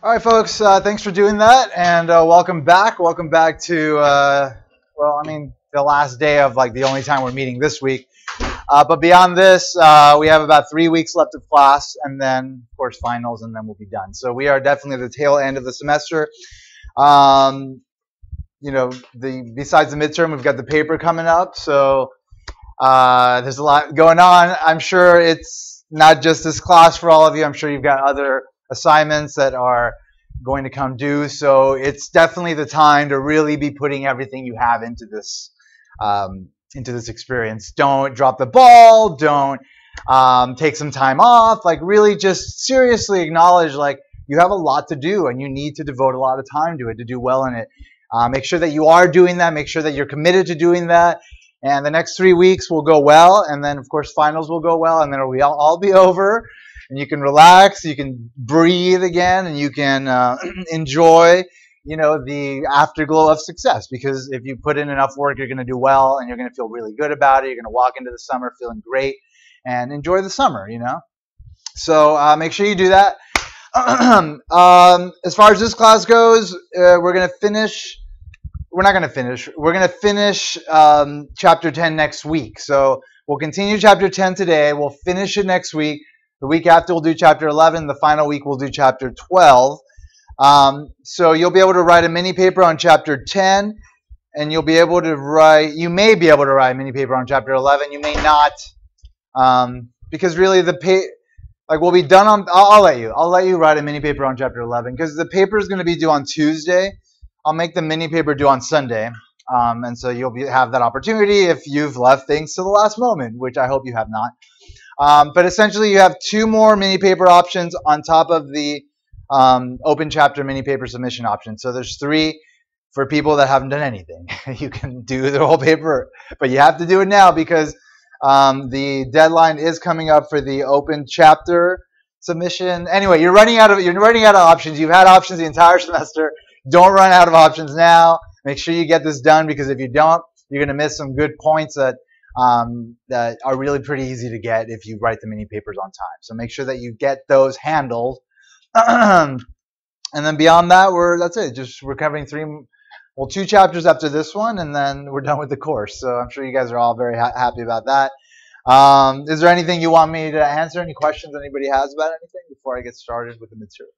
All right, folks, thanks for doing that, and welcome back. Welcome back to, the last day of like the only time we're meeting this week. But beyond this, we have about 3 weeks left of class, and then, of course, finals, and then we'll be done. So we are definitely at the tail end of the semester. Besides the midterm, we've got the paper coming up, so there's a lot going on. I'm sure it's not just this class for all of you. I'm sure you've got other assignments that are going to come due. So it's definitely the time to really be putting everything you have into this experience. Don't drop the ball. Don't take some time off. Like really just seriously acknowledge like you have a lot to do and you need to devote a lot of time to it to do well in it. Make sure that you are doing that. Make sure that you're committed to doing that. And the next 3 weeks will go well. And then, of course, finals will go well. And then it'll all be over. And you can relax. You can breathe again. And you can enjoy, the afterglow of success. Because if you put in enough work, you're going to do well. And you're going to feel really good about it. You're going to walk into the summer feeling great. And enjoy the summer, So make sure you do that. As far as this class goes, we're going to finish. We're not going to finish. We're going to finish Chapter 10 next week. So we'll continue Chapter 10 today. We'll finish it next week. The week after, we'll do Chapter 11. The final week, we'll do Chapter 12. So you'll be able to write a mini paper on Chapter 10, and you'll be able to write. You may be able to write a mini paper on Chapter 11. You may not, because really we'll be done on. I'll let you write a mini paper on Chapter 11 because the paper is going to be due on Tuesday. I'll make the mini paper due on Sunday, and so you'll have that opportunity if you've left things to the last moment, which I hope you have not. But essentially, you have 2 more mini paper options on top of the open chapter mini paper submission option. So there's 3 for people that haven't done anything. You can do the whole paper, but you have to do it now because the deadline is coming up for the open chapter submission. Anyway, you're running out of options. You've had options the entire semester. Don't run out of options now. Make sure you get this done because if you don't, you're going to miss some good points that are really pretty easy to get if you write the mini papers on time. So make sure that you get those handled. And then beyond that, that's it. We're covering 2 chapters after this one, and then we're done with the course. So I'm sure you guys are all very happy about that. Is there anything you want me to answer? Any questions anybody has about anything before I get started with the material?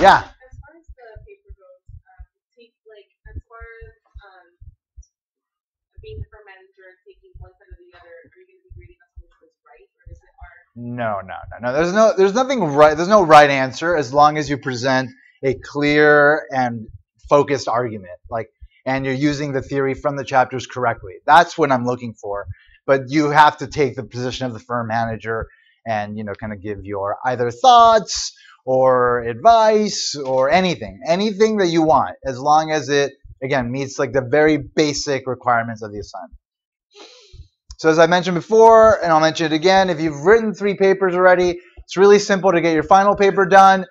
Yeah. As far as the paper goes, as far as being the firm manager and taking one side or the other, are you going to be grading on which was right, or is it art? No. There's nothing right. There's no right answer as long as you present a clear and focused argument, and you're using the theory from the chapters correctly. That's what I'm looking for. But you have to take the position of the firm manager and kind of give your either thoughts or advice or anything that you want, as long as it, again, meets like the very basic requirements of the assignment. So as I mentioned before, and I'll mention it again, if you've written 3 papers already, it's really simple to get your final paper done.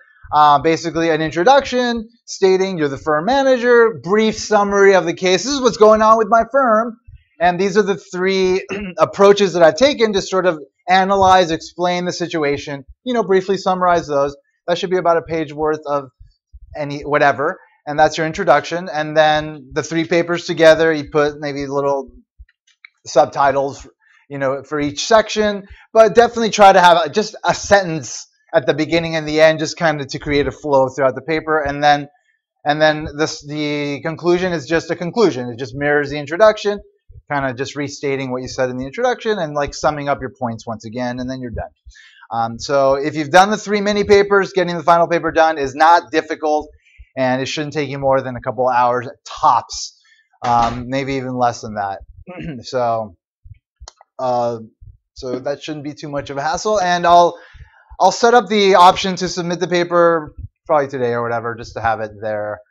Basically an introduction stating you're the firm manager, brief summary of the case. This is what's going on with my firm. And these are the 3 approaches that I've taken to sort of analyze, explain the situation, briefly summarize those. That should be about a page worth of whatever, and that's your introduction. And then the 3 papers together, you put maybe little subtitles, for each section, but definitely try to have just a sentence at the beginning and the end, just kind of to create a flow throughout the paper. And then the conclusion is just a conclusion. It just mirrors the introduction, kind of just restating what you said in the introduction and like summing up your points once again, and then you're done. So if you've done the 3 mini papers, getting the final paper done is not difficult, and it shouldn't take you more than a couple of hours tops, maybe even less than that. So that shouldn't be too much of a hassle, and I'll set up the option to submit the paper probably today or whatever, just to have it there.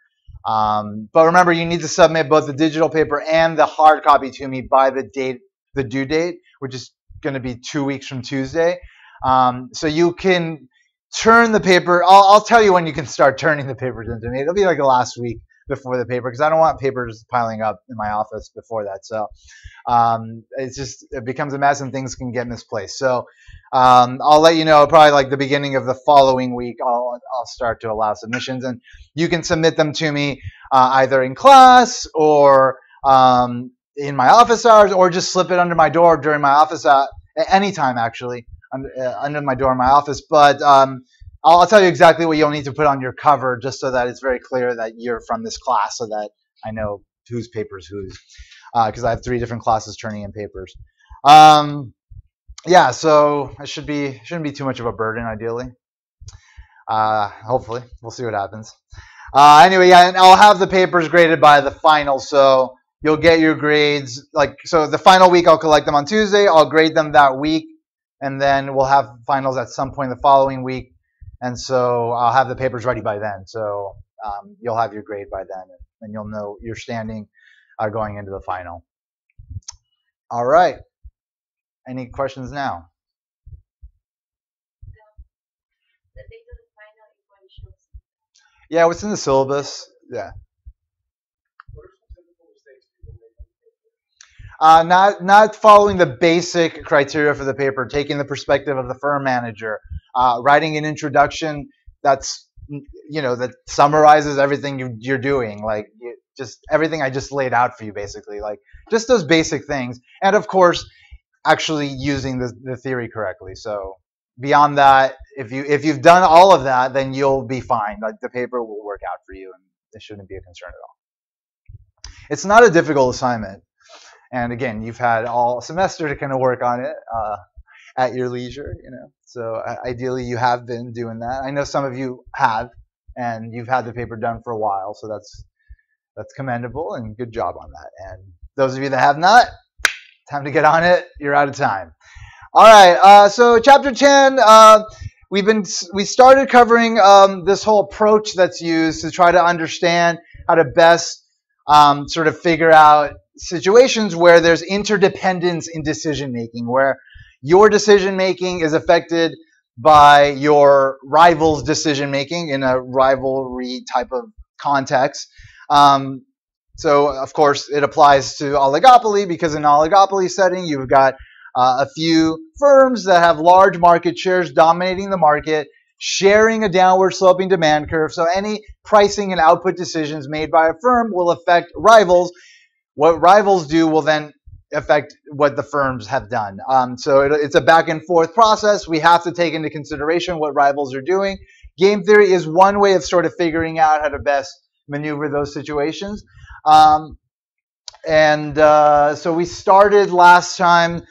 But remember, you need to submit both the digital paper and the hard copy to me by the due date, which is going to be 2 weeks from Tuesday. So you can turn the paper. I'll tell you when you can start turning the papers into me. It'll be like the last week before the paper because I don't want papers piling up in my office before that. So it becomes a mess and things can get misplaced. So I'll let you know probably like the beginning of the following week. I'll start to allow submissions, and you can submit them to me either in class or in my office hours, or just slip it under my door during my office anytime actually under my door in my office. But I'll tell you exactly what you'll need to put on your cover, just so that it's very clear that you're from this class, so that I know whose paper's whose, because I have 3 different classes turning in papers. Yeah, so it shouldn't be too much of a burden, ideally. Hopefully, we'll see what happens. Anyway, yeah, and I'll have the papers graded by the final, so you'll get your grades. So the final week, I'll collect them on Tuesday. I'll grade them that week, and then we'll have finals at some point the following week, and so I'll have the papers ready by then. So you'll have your grade by then, and you'll know your standing going into the final. All right. Any questions now? Yeah, what's in the syllabus? Yeah. Not following the basic criteria for the paper, taking the perspective of the firm manager, writing an introduction that summarizes everything you're doing, just everything I just laid out for you, basically, just those basic things, and of course, actually using the theory correctly. So beyond that, if you've done all of that, then you'll be fine. The paper will work out for you, and it shouldn't be a concern at all. It's not a difficult assignment. And again, you've had all semester to kind of work on it at your leisure, So ideally, you have been doing that. I know some of you have, and you've had the paper done for a while, so that's commendable, and good job on that. And those of you that have not, time to get on it. You're out of time. All right. So chapter 10, we started covering this whole approach that's used to try to understand how to best sort of figure out situations where there's interdependence in decision making, where your decision making is affected by your rival's decision making in a rivalry type of context. So, of course, it applies to oligopoly, because in an oligopoly setting, you've got a few firms that have large market shares dominating the market, sharing a downward sloping demand curve. So any pricing and output decisions made by a firm will affect rivals. What rivals do will then affect what the firms have done. So it's a back and forth process. We have to take into consideration what rivals are doing. Game theory is one way of sort of figuring out how to best maneuver those situations. So we started last time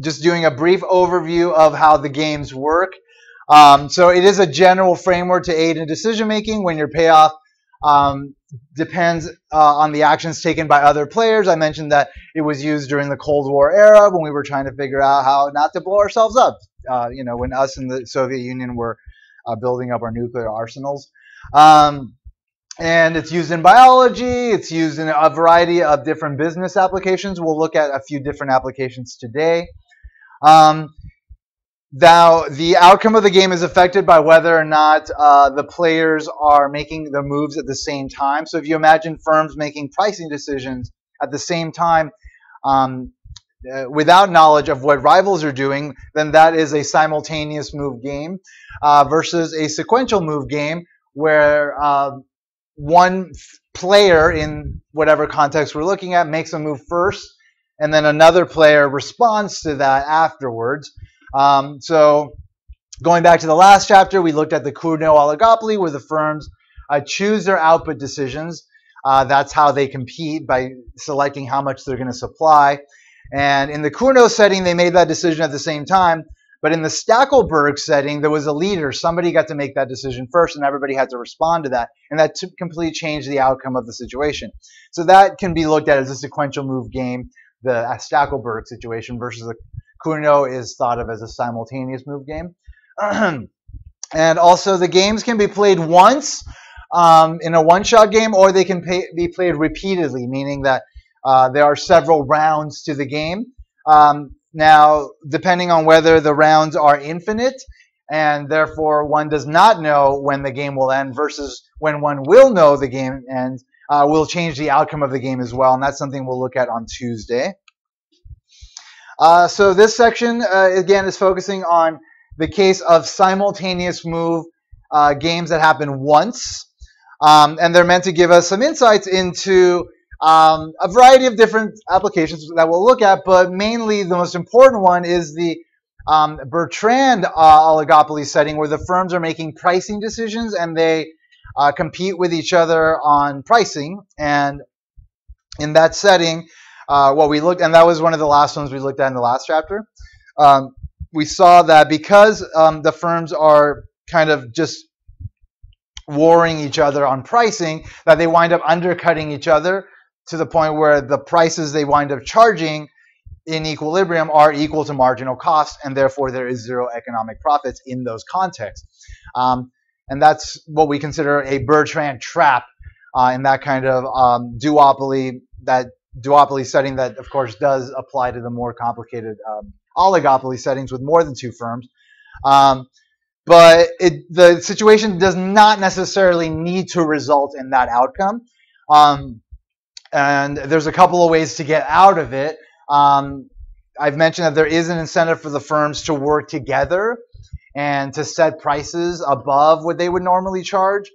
just doing a brief overview of how the games work. So it is a general framework to aid in decision making when your payoff depends on the actions taken by other players. I mentioned that it was used during the Cold War era when we were trying to figure out how not to blow ourselves up. When us and the Soviet Union were building up our nuclear arsenals. And it's used in biology. It's used in a variety of different business applications. We'll look at a few different applications today. Now, the outcome of the game is affected by whether or not the players are making the moves at the same time. So if you imagine firms making pricing decisions at the same time without knowledge of what rivals are doing, then that is a simultaneous move game versus a sequential move game where one player in whatever context we're looking at makes a move first, and then another player responds to that afterwards. So going back to the last chapter, we looked at the Cournot oligopoly, where the firms choose their output decisions. That's how they compete, by selecting how much they're going to supply. And in the Cournot setting, they made that decision at the same time. But in the Stackelberg setting, there was a leader. Somebody got to make that decision first, and everybody had to respond to that. And that completely changed the outcome of the situation. So that can be looked at as a sequential move game, the Stackelberg situation, versus the Cournot is thought of as a simultaneous move game. And also the games can be played once in a one-shot game, or they can be played repeatedly, meaning that there are several rounds to the game. Now, depending on whether the rounds are infinite, and therefore one does not know when the game will end, versus when one will know the game ends, will change the outcome of the game as well. And that's something we'll look at on Tuesday. So this section, again, is focusing on the case of simultaneous move games that happen once. And they're meant to give us some insights into a variety of different applications that we'll look at, but mainly the most important one is the Bertrand oligopoly setting, where the firms are making pricing decisions and they compete with each other on pricing. And in that setting, what we looked, and that was one of the last ones we looked at in the last chapter, we saw that because the firms are kind of just warring each other on pricing, that they wind up undercutting each other to the point where the prices they wind up charging in equilibrium are equal to marginal cost, and therefore there is zero economic profits in those contexts. And that's what we consider a Bertrand trap in that kind of duopoly setting that, of course, does apply to the more complicated oligopoly settings with more than two firms. But the situation does not necessarily need to result in that outcome. And there's a couple of ways to get out of it. I've mentioned that there is an incentive for the firms to work together and to set prices above what they would normally charge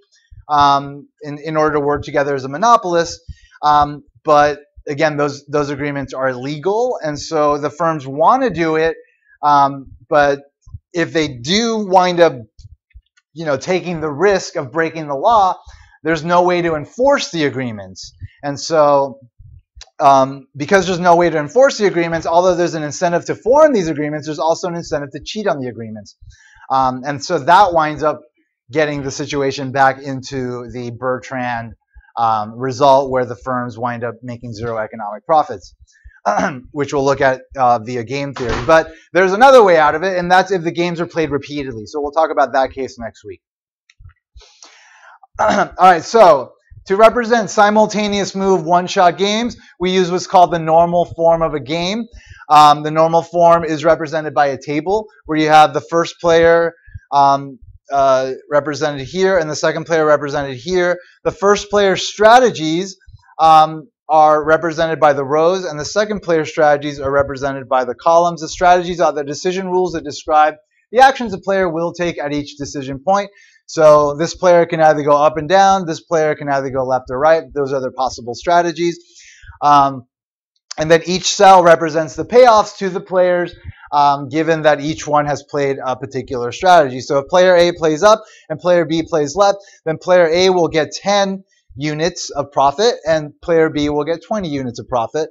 in order to work together as a monopolist. But again, those agreements are illegal, and so the firms want to do it, but if they do wind up, taking the risk of breaking the law, there's no way to enforce the agreements. And so, because there's no way to enforce the agreements, although there's an incentive to form these agreements, there's also an incentive to cheat on the agreements. And so that winds up getting the situation back into the Bertrand result, where the firms wind up making zero economic profits, which we'll look at via game theory. But there's another way out of it, and that's if the games are played repeatedly. So we'll talk about that case next week. All right, so to represent simultaneous move one-shot games, we use what's called the normal form of a game. The normal form is represented by a table where you have the first player represented here and the second player represented here. The first player's strategies are represented by the rows, and the second player's strategies are represented by the columns. The strategies are the decision rules that describe the actions a player will take at each decision point. So this player can either go up and down, this player can either go left or right. Those are the possible strategies. And then each cell represents the payoffs to the players, given that each one has played a particular strategy. So if player A plays up and player B plays left, then player A will get 10 units of profit and player B will get 20 units of profit.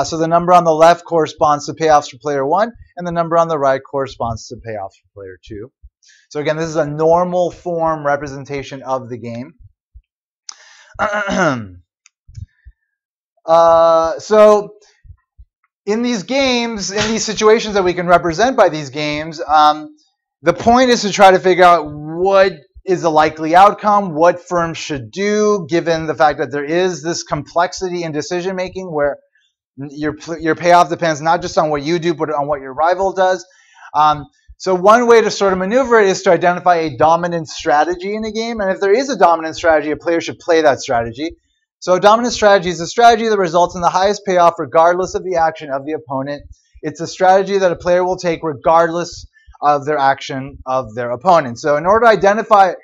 So the number on the left corresponds to payoffs for player 1, and the number on the right corresponds to payoffs for player 2. So again, this is a normal form representation of the game. So in these games, in these situations that we can represent by these games, the point is to try to figure out what is the likely outcome, what firms should do, given the fact that there is this complexity in decision making where your payoff depends not just on what you do, but on what your rival does. So one way to sort of maneuver it is to identify a dominant strategy in a game. And if there is a dominant strategy, a player should play that strategy. So a dominant strategy is a strategy that results in the highest payoff regardless of the action of the opponent. It's a strategy that a player will take regardless of their action of their opponent. So in order to identify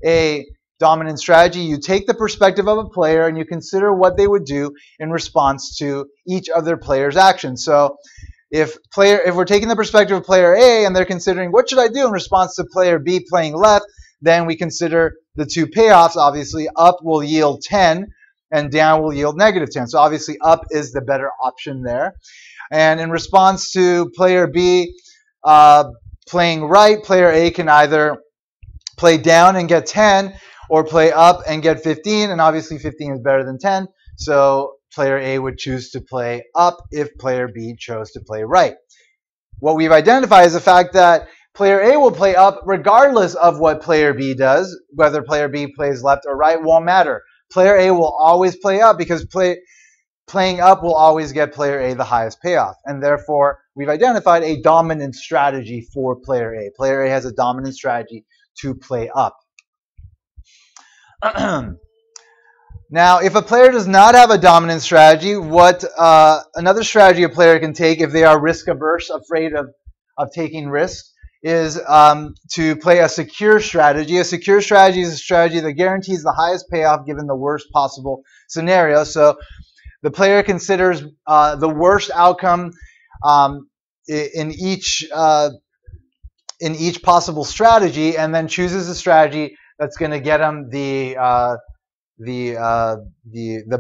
a dominant strategy, you take the perspective of a player and you consider what they would do in response to each of their player's actions. So if we're taking the perspective of player A and they're considering what should I do in response to player B playing left, then we consider the two payoffs. Obviously, up will yield 10 and down will yield negative 10. So obviously up is the better option there. And in response to player B playing right, player A can either play down and get 10 or play up and get 15. And obviously 15 is better than 10. So player A would choose to play up if player B chose to play right. What we've identified is the fact that player A will play up regardless of what player B does. Whether player B plays left or right won't matter. Player A will always play up because playing up will always get player A the highest payoff. And therefore, we've identified a dominant strategy for player A. Player A has a dominant strategy to play up. Now, if a player does not have a dominant strategy, what another strategy a player can take if they are risk averse, afraid of taking risks, is to play a secure strategy. A secure strategy is a strategy that guarantees the highest payoff given the worst possible scenario. So the player considers the worst outcome in each possible strategy, and then chooses a strategy that's going to get them the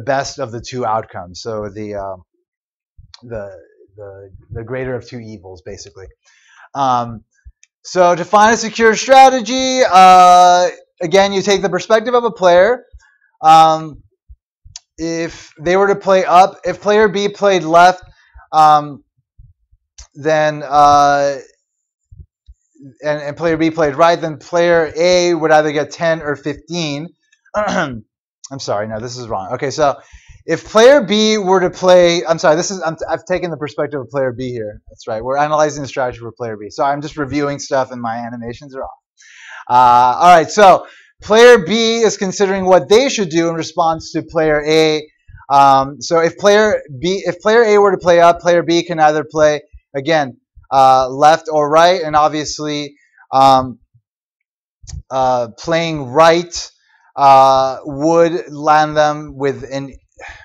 best of the two outcomes. So the greater of two evils, basically. So to find a secure strategy, again, you take the perspective of a player. If they were to play up, if player B played left, then and player B played right, then player A would either get 10 or 15. I'm sorry, no, this is wrong. Okay, so if player B were to play, I'm sorry, I've taken the perspective of player B here. That's right. We're analyzing the strategy for player B. So I'm just reviewing stuff and my animations are off. All right, so player B is considering what they should do in response to player A. So if player A were to play up, player B can either play, again, left or right, and obviously playing right would land them with an.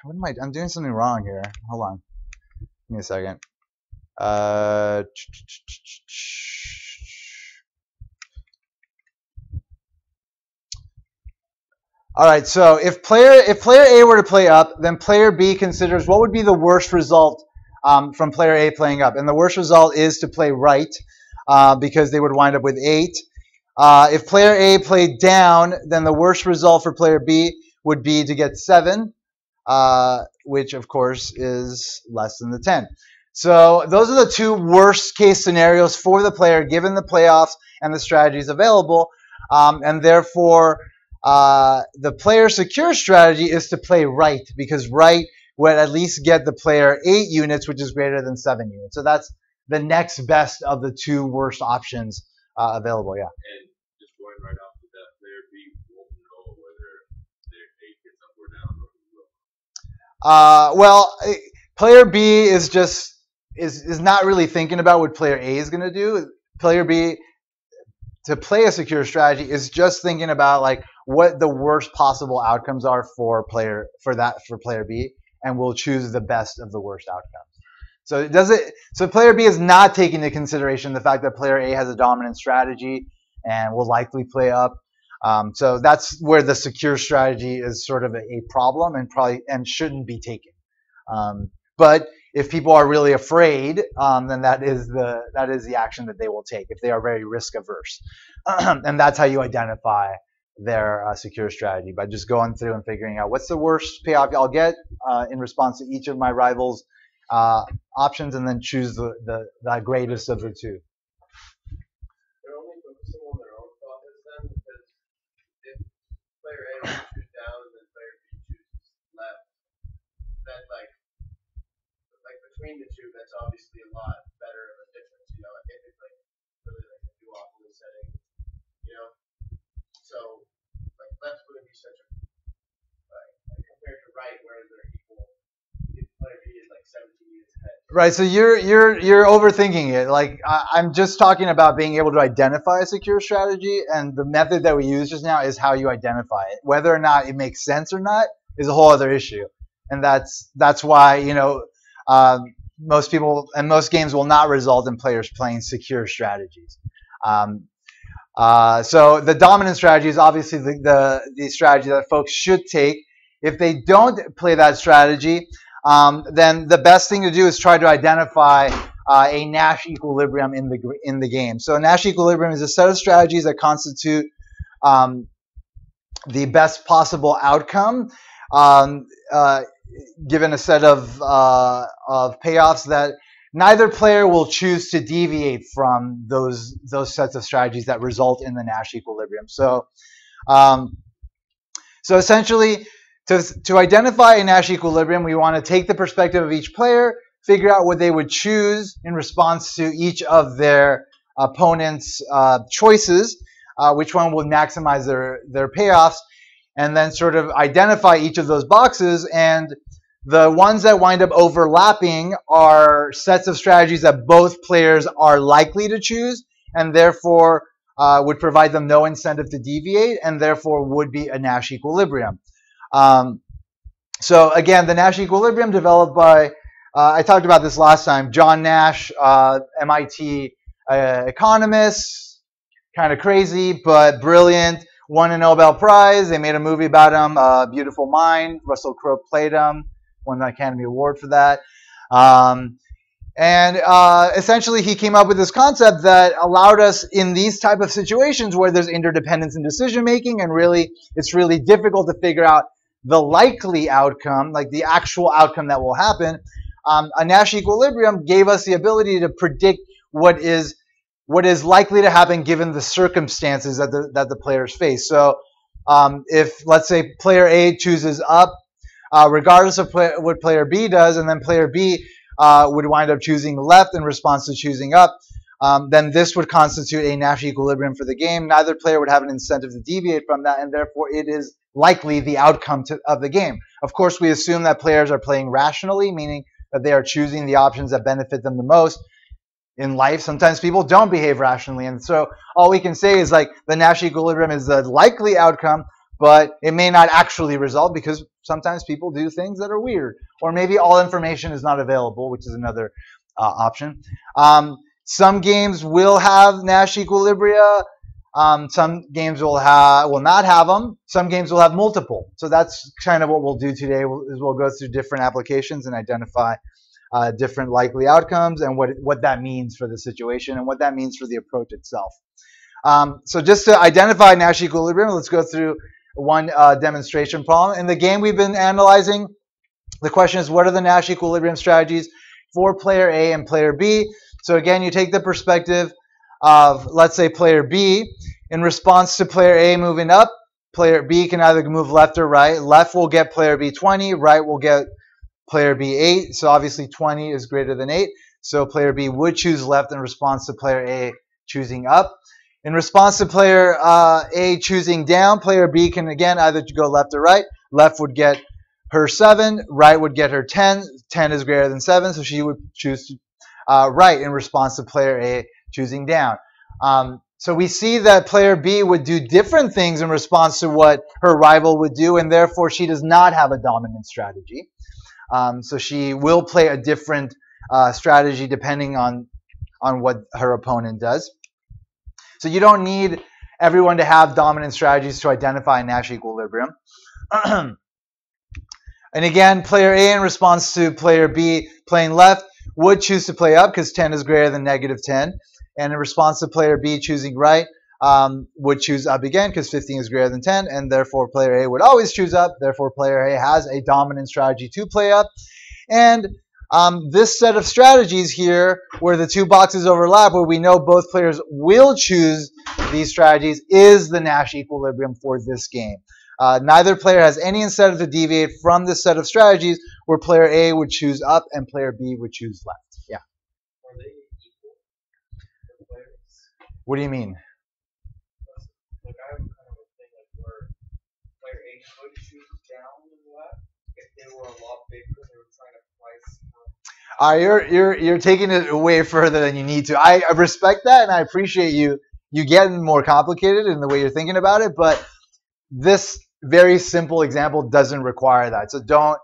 What am I'm doing something wrong here. Hold on. Give me a second. All right. So if player A were to play up, then player B considers what would be the worst result from player A playing up, and the worst result is to play right because they would wind up with 8. If player A played down, then the worst result for player B would be to get 7. Which of course is less than the 10. So those are the two worst case scenarios for the player given the playoffs and the strategies available. And therefore, the player secure strategy is to play right, because right would at least get the player 8 units, which is greater than 7 units. So that's the next best of the two worst options available. Yeah. And just going right off of that, player B won't know whether their 8 gets up or down, or who will. Well, player B is just is not really thinking about what player A is going to do. Player B, to play a secure strategy, is just thinking about like what the worst possible outcomes are for player B, and will choose the best of the worst outcomes. So player B is not taking into consideration the fact that player A has a dominant strategy and will likely play up. So that's where the secure strategy is sort of a problem and shouldn't be taken. But if people are really afraid, then that is the action that they will take if they are very risk averse. And that's how you identify their secure strategy, by just going through and figuring out what's the worst payoff I'll get in response to each of my rivals' options, and then choose the greatest of the two. They're only focusing on their own profits then, because if player A were to choose down and then player B chooses left, then like between the two, that's obviously a lot better of a difference, you know, if it's like really like a duopoly setting, you know. So like left wouldn't be such a compared to right where they're equal. If player B is like 17 units ahead. Right, so you're overthinking it. Like I'm just talking about being able to identify a secure strategy, and the method that we use just now is how you identify it. Whether or not it makes sense or not is a whole other issue, and that's why, you know, most people and most games will not result in players playing secure strategies. So the dominant strategy is obviously the strategy that folks should take. If they don't play that strategy, then the best thing to do is try to identify a Nash equilibrium in the game. So a Nash equilibrium is a set of strategies that constitute the best possible outcome given a set of payoffs that neither player will choose to deviate from those sets of strategies that result in the Nash equilibrium. So essentially, to identify a Nash equilibrium, we want to take the perspective of each player, figure out what they would choose in response to each of their opponent's choices, which one will maximize their payoffs, and then sort of identify each of those boxes. And the ones that wind up overlapping are sets of strategies that both players are likely to choose, and therefore would provide them no incentive to deviate, and therefore would be a Nash equilibrium. So again, the Nash equilibrium developed by, I talked about this last time, John Nash, MIT economist, kind of crazy, but brilliant, won a Nobel Prize. They made a movie about him, Beautiful Mind. Russell Crowe played him, won the Academy Award for that. And essentially, he came up with this concept that allowed us in these type of situations where there's interdependence in decision making, and really, it's really difficult to figure out the likely outcome, like the actual outcome that will happen. A Nash equilibrium gave us the ability to predict what is likely to happen given the circumstances that the players face. So, if let's say player A chooses up, regardless of what player B does, and then player B would wind up choosing left in response to choosing up, then this would constitute a Nash equilibrium for the game. Neither player would have an incentive to deviate from that, and therefore it is likely the outcome of the game. Of course, we assume that players are playing rationally, meaning that they are choosing the options that benefit them the most. In life, sometimes people don't behave rationally, and so all we can say is like the Nash equilibrium is the likely outcome, but it may not actually result because sometimes people do things that are weird, or maybe all information is not available, which is another option. Some games will have Nash equilibria. Some games will not have them. Some games will have multiple. So that's kind of what we'll do today. We'll go through different applications and identify different likely outcomes and what that means for the situation and what that means for the approach itself. So just to identify Nash equilibrium, let's go through one demonstration problem. In the game we've been analyzing, the question is, what are the Nash equilibrium strategies for player A and player B? So again, you take the perspective of, let's say, player B. In response to player A moving up, player B can either move left or right. Left will get player B 20, right will get player B 8. So obviously 20 is greater than 8. So player B would choose left in response to player A choosing up. In response to player A choosing down, player B can again either go left or right. Left would get her 7, right would get her 10. 10 is greater than 7, so she would choose right in response to player A choosing down. So we see that player B would do different things in response to what her rival would do, and therefore she does not have a dominant strategy. So she will play a different strategy depending on what her opponent does. So you don't need everyone to have dominant strategies to identify a Nash equilibrium. And again, player A in response to player B playing left would choose to play up because 10 is greater than negative 10. And in response to player B choosing right, would choose up again because 15 is greater than 10. And therefore, player A would always choose up. Therefore, player A has a dominant strategy to play up. And this set of strategies here, where the two boxes overlap, where we know both players will choose these strategies, is the Nash equilibrium for this game. Neither player has any incentive to deviate from this set of strategies, where player A would choose up and player B would choose left. Yeah. Are they equal, the players? What do you mean? Like I have kind of a thing like where player A could choose down and left if they were a lot bigger. They were trying to price. You're taking it way further than you need to. I respect that, and I appreciate you getting more complicated in the way you're thinking about it. But this very simple example doesn't require that. So don't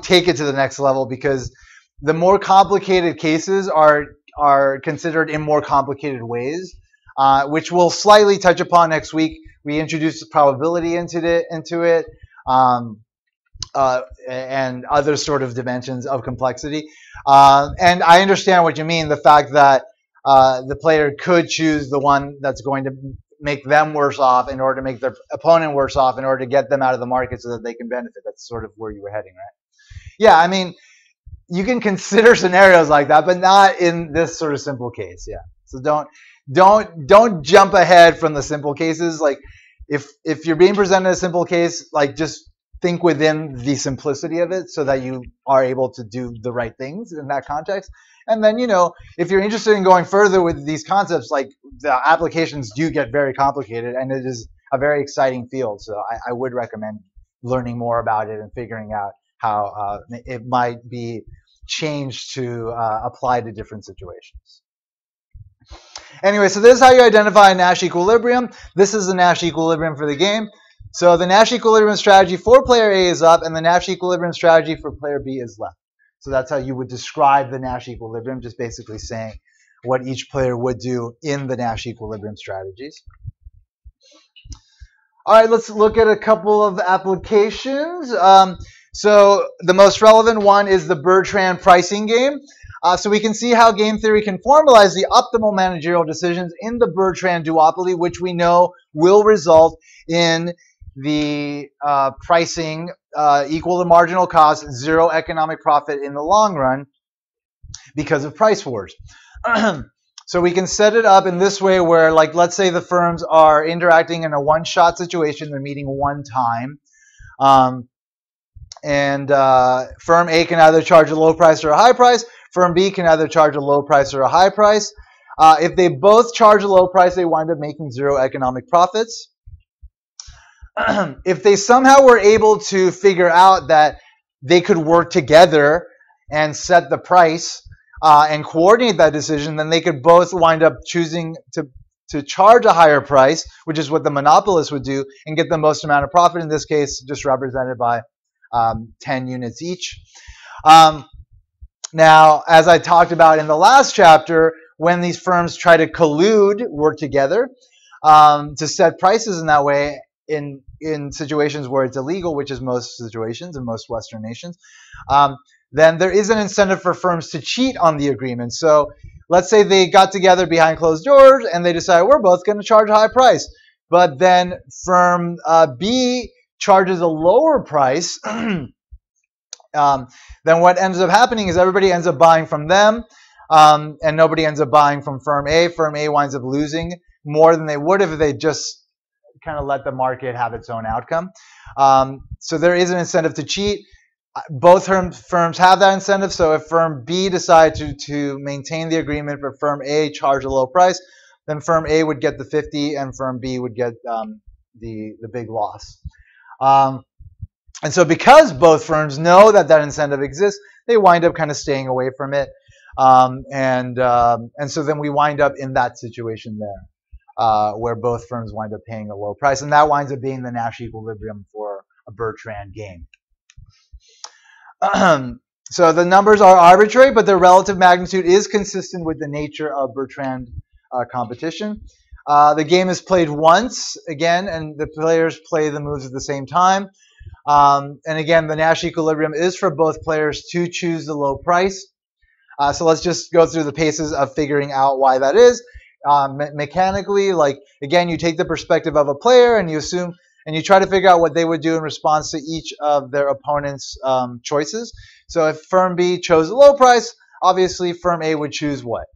take it to the next level, because the more complicated cases are considered in more complicated ways, which we'll slightly touch upon next week. We introduced probability into it. And other sort of dimensions of complexity. And I understand what you mean, the fact that the player could choose the one that's going to make them worse off in order to make their opponent worse off in order to get them out of the market so that they can benefit. That's sort of where you were heading, right? Yeah, I mean, you can consider scenarios like that, but not in this sort of simple case. Yeah. So don't jump ahead from the simple cases. Like if you're being presented a simple case, like just think within the simplicity of it so that you are able to do the right things in that context. And then, if you're interested in going further with these concepts, like the applications do get very complicated, and it is a very exciting field. So I would recommend learning more about it and figuring out how it might be changed to apply to different situations. Anyway, so this is how you identify a Nash equilibrium. This is the Nash equilibrium for the game. So the Nash equilibrium strategy for player A is up, and the Nash equilibrium strategy for player B is left. So that's how you would describe the Nash equilibrium, just basically saying what each player would do in the Nash equilibrium strategies. All right, let's look at a couple of applications. So the most relevant one is the Bertrand pricing game. So we can see how game theory can formalize the optimal managerial decisions in the Bertrand duopoly, which we know will result in the pricing equal to marginal cost, zero economic profit in the long run because of price wars. So we can set it up in this way where, like, let's say the firms are interacting in a one-shot situation. They're meeting one time. Firm A can either charge a low price or a high price. Firm B can either charge a low price or a high price. If they both charge a low price, they wind up making zero economic profits. If they somehow were able to figure out that they could work together and set the price and coordinate that decision, then they could both wind up choosing to charge a higher price, which is what the monopolist would do, and get the most amount of profit, in this case just represented by 10 units each. Now, as I talked about in the last chapter, when these firms try to collude, work together to set prices in that way, in situations where it's illegal, which is most situations in most Western nations, then there is an incentive for firms to cheat on the agreement. So let's say they got together behind closed doors and they decided we're both going to charge a high price. But then firm B charges a lower price. Then what ends up happening is everybody ends up buying from them and nobody ends up buying from firm A. Firm A winds up losing more than they would if they just kind of let the market have its own outcome. So there is an incentive to cheat. Both firms have that incentive. So if firm B decided to maintain the agreement for firm A, charge a low price, then firm A would get the 50 and firm B would get the big loss. And so because both firms know that that incentive exists, they wind up kind of staying away from it. And so then we wind up in that situation there, where both firms wind up paying a low price. And that winds up being the Nash equilibrium for a Bertrand game. So the numbers are arbitrary, but their relative magnitude is consistent with the nature of Bertrand competition. The game is played once, again, and the players play the moves at the same time. And again, the Nash equilibrium is for both players to choose the low price. So let's just go through the paces of figuring out why that is. Mechanically, like, again, you take the perspective of a player and you assume, and you try to figure out what they would do in response to each of their opponent's choices. So if firm B chose a low price, obviously firm A would choose what?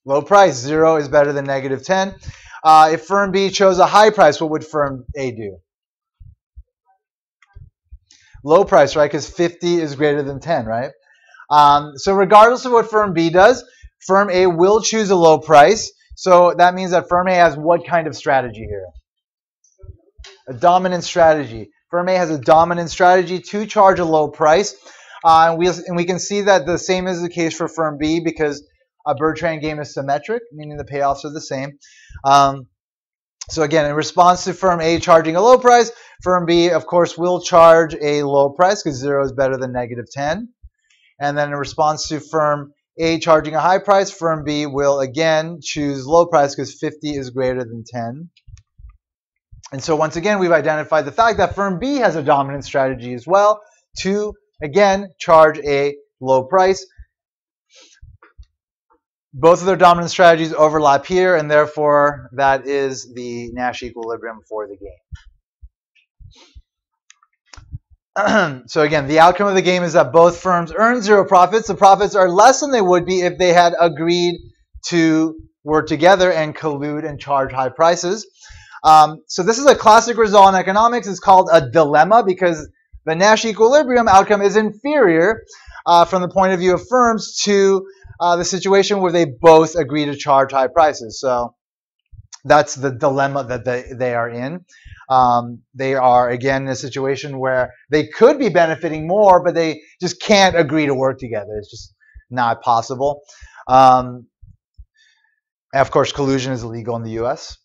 Low price. 0 is better than negative 10. If firm B chose a high price, what would firm A do? Low price, right? Because 50 is greater than 10, right? So regardless of what firm B does, firm A will choose a low price. So that means that firm A has what kind of strategy here? A dominant strategy. Firm A has a dominant strategy to charge a low price. And we can see that the same is the case for firm B because a Bertrand game is symmetric, meaning the payoffs are the same. So again, in response to firm A charging a low price, firm B, of course, will charge a low price because 0 is better than negative 10. And then in response to firm A charging a high price, firm B will again choose low price because 50 is greater than 10. And so once again, we've identified the fact that firm B has a dominant strategy as well to, again, charge a low price. Both of their dominant strategies overlap here, and therefore that is the Nash equilibrium for the game. So again, the outcome of the game is that both firms earn 0 profits. The profits are less than they would be if they had agreed to work together and collude and charge high prices. So this is a classic result in economics. It's called a dilemma because the Nash equilibrium outcome is inferior from the point of view of firms to the situation where they both agree to charge high prices. So that's the dilemma that they are in. They are, again, in a situation where they could be benefiting more, but they just can't agree to work together. It's just not possible. And of course, collusion is illegal in the U.S.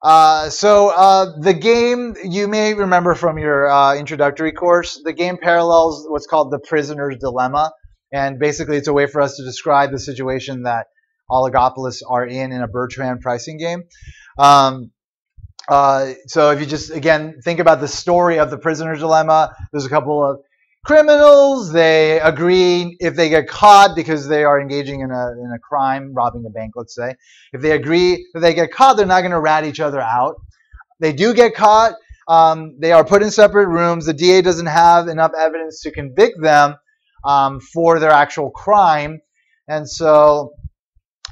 The game, you may remember from your introductory course, the game parallels what's called the prisoner's dilemma. And basically, it's a way for us to describe the situation that oligopolists are in a Bertrand pricing game. So if you just, again, think about the story of the prisoner's dilemma, there's a couple of criminals. They agree if they get caught because they are engaging in a crime, robbing a bank, let's say. If they agree that they get caught, they're not going to rat each other out. They do get caught. They are put in separate rooms. The DA doesn't have enough evidence to convict them for their actual crime. And so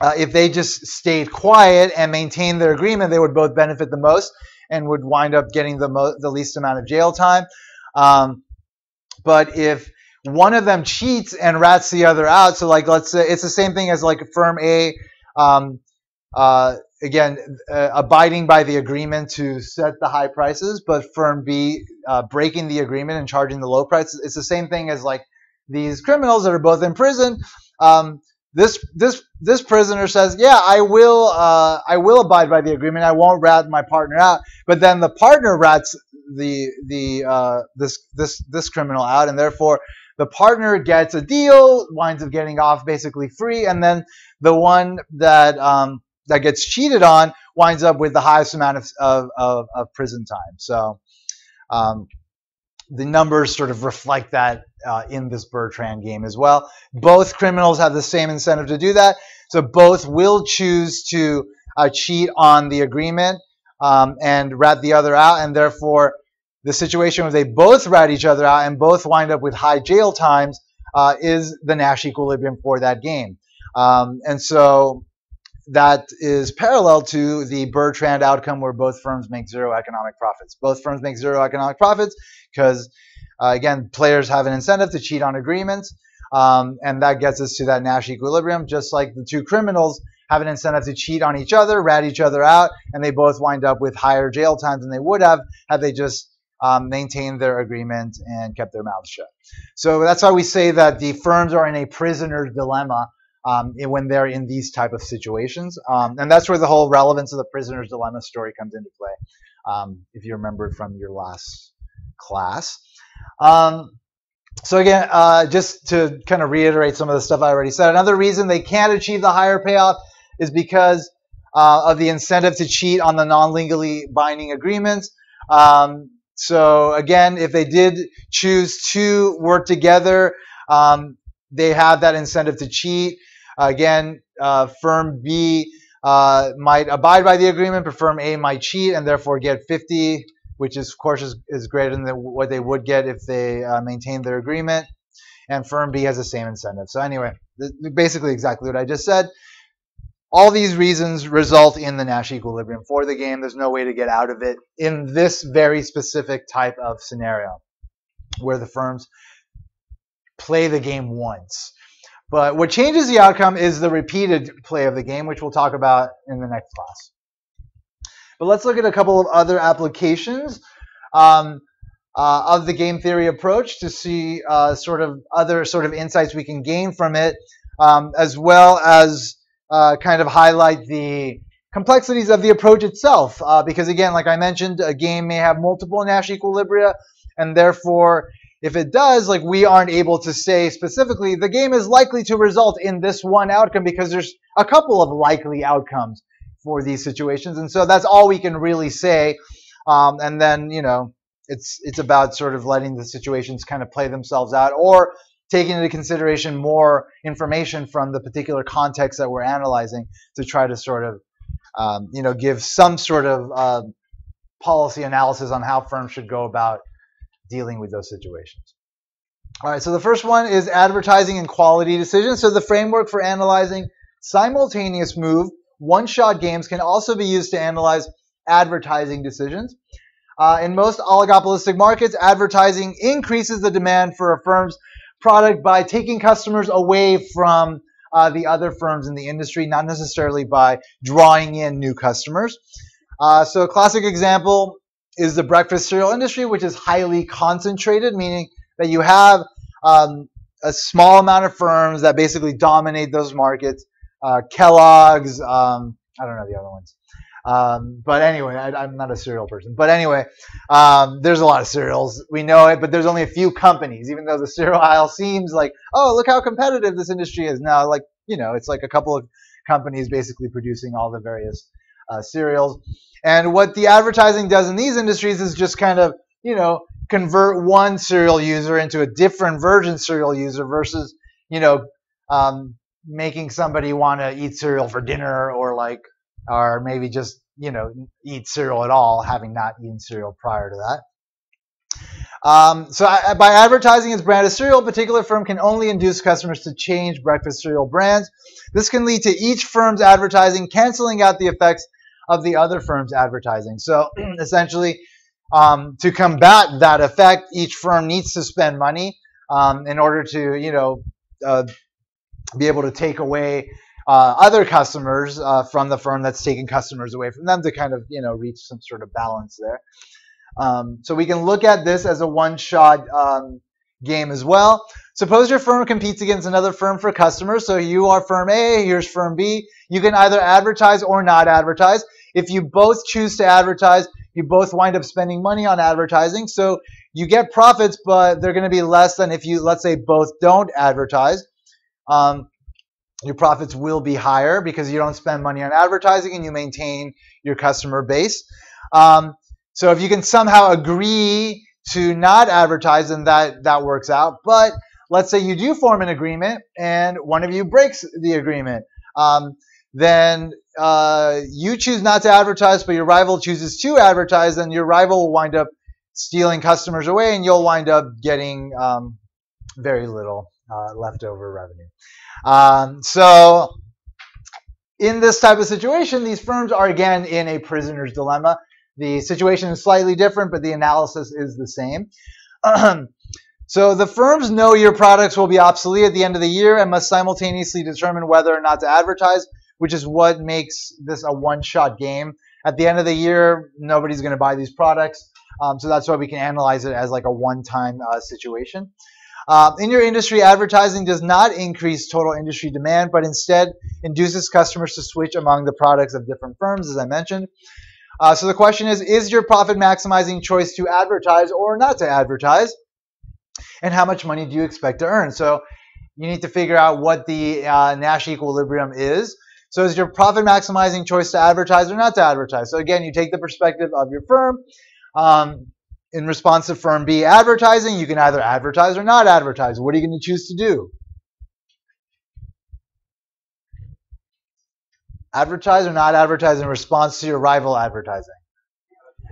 if they just stayed quiet and maintained their agreement, they would both benefit the most and would wind up getting the least amount of jail time. But if one of them cheats and rats the other out, so like let's say it's the same thing as like firm A, abiding by the agreement to set the high prices, but firm B breaking the agreement and charging the low prices. It's the same thing as like these criminals that are both in prison. This prisoner says, yeah, I will abide by the agreement. I won't rat my partner out. But then the partner rats this criminal out, and therefore the partner gets a deal, winds up getting off basically free, and then the one that gets cheated on winds up with the highest amount of prison time. So the numbers sort of reflect that in this Bertrand game as well. Both criminals have the same incentive to do that, so both will choose to cheat on the agreement and rat the other out, and therefore the situation where they both rat each other out and both wind up with high jail times is the Nash equilibrium for that game. And so that is parallel to the Bertrand outcome where both firms make zero economic profits. Both firms make zero economic profits because, again, players have an incentive to cheat on agreements, and that gets us to that Nash equilibrium, just like the two criminals have an incentive to cheat on each other, rat each other out, and they both wind up with higher jail times than they would have had they just maintained their agreement and kept their mouths shut. So that's why we say that the firms are in a prisoner's dilemma when they're in these type of situations. And that's where the whole relevance of the prisoner's dilemma story comes into play, if you remember from your last class. So again, just to kind of reiterate some of the stuff I already said, another reason they can't achieve the higher payoff is because of the incentive to cheat on the non-legally binding agreements. So again, if they did choose to work together, they have that incentive to cheat. Again, firm B might abide by the agreement, but firm A might cheat and therefore get 50, which is, of course, is greater than what they would get if they maintained their agreement. And firm B has the same incentive. So anyway, basically exactly what I just said. All these reasons result in the Nash equilibrium for the game. There's no way to get out of it in this very specific type of scenario where the firms play the game once. But what changes the outcome is the repeated play of the game, which we'll talk about in the next class. But let's look at a couple of other applications of the game theory approach to see other insights we can gain from it, as well as kind of highlight the complexities of the approach itself. Because again, like I mentioned, a game may have multiple Nash equilibria, and therefore, if it does, like we aren't able to say specifically, the game is likely to result in this one outcome because there's a couple of likely outcomes for these situations. And so that's all we can really say. And then, it's about sort of letting the situations kind of play themselves out or taking into consideration more information from the particular context that we're analyzing to try to sort of, give some sort of policy analysis on how firms should go about dealing with those situations. All right, so the first one is advertising and quality decisions. So the framework for analyzing simultaneous move one-shot games can also be used to analyze advertising decisions. In most oligopolistic markets, advertising increases the demand for a firm's product by taking customers away from the other firms in the industry, not necessarily by drawing in new customers. So a classic example is the breakfast cereal industry, which is highly concentrated, meaning that you have a small amount of firms that basically dominate those markets. Kellogg's, I don't know the other ones. But anyway, I'm not a cereal person. But anyway, there's a lot of cereals. We know it, but there's only a few companies, even though the cereal aisle seems like, oh, look how competitive this industry is. Now, like, it's like a couple of companies basically producing all the various cereals. And what the advertising does in these industries is just kind of, convert one cereal user into a different version cereal user versus, making somebody want to eat cereal for dinner or maybe just, eat cereal at all, having not eaten cereal prior to that. So by advertising its brand of cereal, a particular firm can only induce customers to change breakfast cereal brands. This can lead to each firm's advertising canceling out the effects of the other firm's advertising. So essentially, to combat that effect, each firm needs to spend money in order to, be able to take away other customers from the firm that's taking customers away from them to kind of, reach some sort of balance there. So we can look at this as a one-shot game as well. Suppose your firm competes against another firm for customers. So you are firm A, here's firm B. You can either advertise or not advertise. If you both choose to advertise, you both wind up spending money on advertising. So you get profits, but they're going to be less than if you, let's say, both don't advertise. Your profits will be higher because you don't spend money on advertising and you maintain your customer base. So if you can somehow agree to not advertise, then that works out. But let's say you do form an agreement and one of you breaks the agreement. Then you choose not to advertise, but your rival chooses to advertise, then your rival will wind up stealing customers away and you'll wind up getting very little leftover revenue. So in this type of situation, these firms are again in a prisoner's dilemma. The situation is slightly different, but the analysis is the same. So the firms know your products will be obsolete at the end of the year and must simultaneously determine whether or not to advertise, which is what makes this a one-shot game. At the end of the year, nobody's going to buy these products. So that's why we can analyze it as like a one-time situation. In your industry, advertising does not increase total industry demand, but instead induces customers to switch among the products of different firms, as I mentioned. So the question is your profit maximizing choice to advertise or not to advertise? And how much money do you expect to earn? So you need to figure out what the Nash equilibrium is. So is your profit maximizing choice to advertise or not to advertise? So again, you take the perspective of your firm. In response to firm B advertising, you can either advertise or not advertise. What are you going to choose to do? Advertise or not advertise in response to your rival advertising?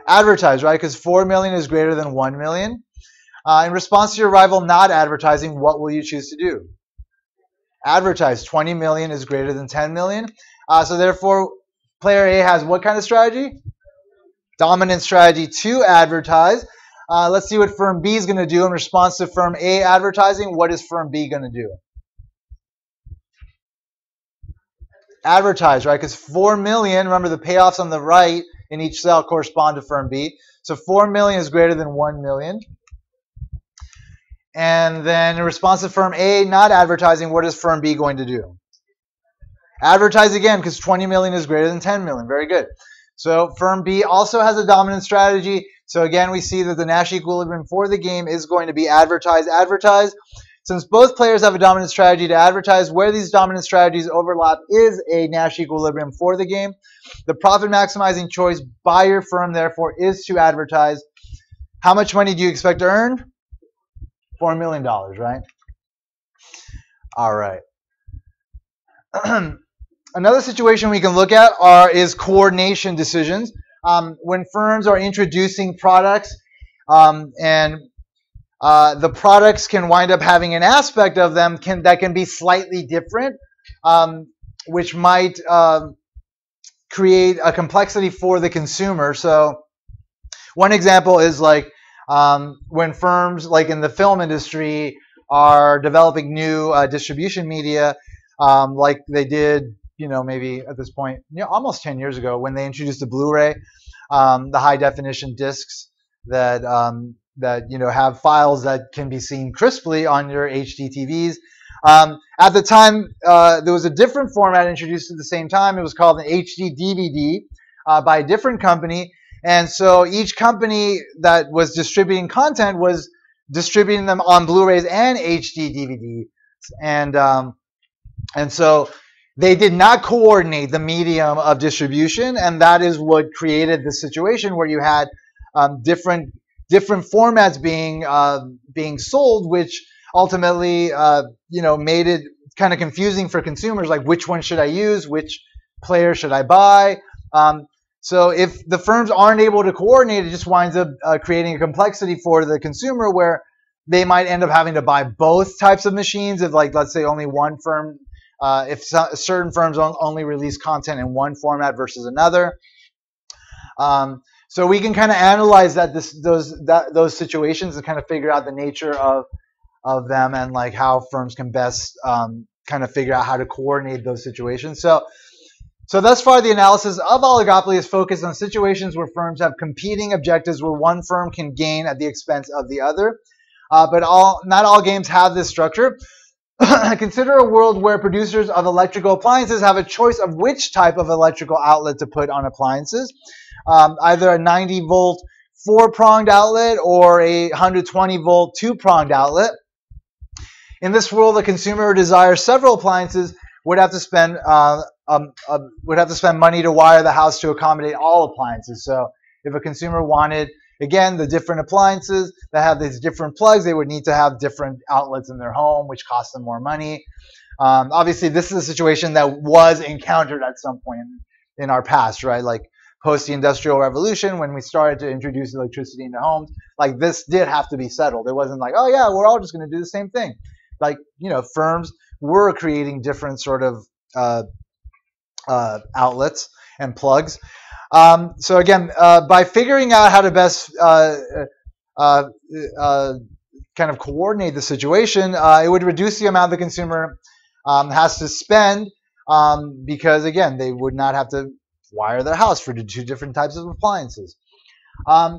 Advertise, right? Because 4 million is greater than 1 million. In response to your rival not advertising, what will you choose to do? Advertise. 20 million is greater than 10 million. So therefore, player A has what kind of strategy? Dominant strategy to advertise. Let's see what firm B is going to do in response to firm A advertising. What is firm B going to do? Advertise, right? Because 4 million, remember the payoffs on the right in each cell correspond to firm B. So 4 million is greater than 1 million. And then in response to firm A not advertising, what is firm B going to do? Advertise again because 20 million is greater than 10 million. Very good. So firm B also has a dominant strategy. So again, we see that the Nash equilibrium for the game is going to be advertise, advertise. Since both players have a dominant strategy to advertise, where these dominant strategies overlap is a Nash equilibrium for the game. The profit maximizing choice by your firm, therefore, is to advertise. How much money do you expect to earn? $4 million, right? All right. Another situation we can look at is coordination decisions. When firms are introducing products and the products can wind up having an aspect of them that can be slightly different, which might create a complexity for the consumer. So one example is like when firms like in the film industry are developing new distribution media, like they did, maybe at this point, almost 10 years ago when they introduced the Blu-ray, the high definition discs that have files that can be seen crisply on your HD TVs. At the time, there was a different format introduced at the same time. It was called an HD DVD by a different company. And so each company that was distributing content was distributing them on Blu-rays and HD DVDs. And so they did not coordinate the medium of distribution, and that is what created the situation where you had different formats being sold, which ultimately made it kind of confusing for consumers, like which one should I use, which player should I buy. So if the firms aren't able to coordinate, it just winds up creating a complexity for the consumer where they might end up having to buy both types of machines. If, like, let's say only one firm, if certain firms only release content in one format versus another. So we can kind of analyze those situations and kind of figure out the nature of them and like how firms can best kind of figure out how to coordinate those situations. So thus far, the analysis of oligopoly is focused on situations where firms have competing objectives where one firm can gain at the expense of the other. But not all games have this structure. Consider a world where producers of electrical appliances have a choice of which type of electrical outlet to put on appliances, either a 90-volt 4-pronged outlet or a 120-volt 2-pronged outlet. In this world, a consumer who desires several appliances would have to spend money to wire the house to accommodate all appliances. So if a consumer wanted, again, the different appliances that have these different plugs, they would need to have different outlets in their home, which costs them more money. Obviously, this is a situation that was encountered at some point in our past, right? Like post the Industrial Revolution, when we started to introduce electricity into homes, like this did have to be settled. It wasn't like, oh yeah, we're all just going to do the same thing. Like, firms were creating different sort of outlets and plugs. So again, by figuring out how to best kind of coordinate the situation, it would reduce the amount the consumer has to spend because, again, they would not have to wire their house for 2 different types of appliances.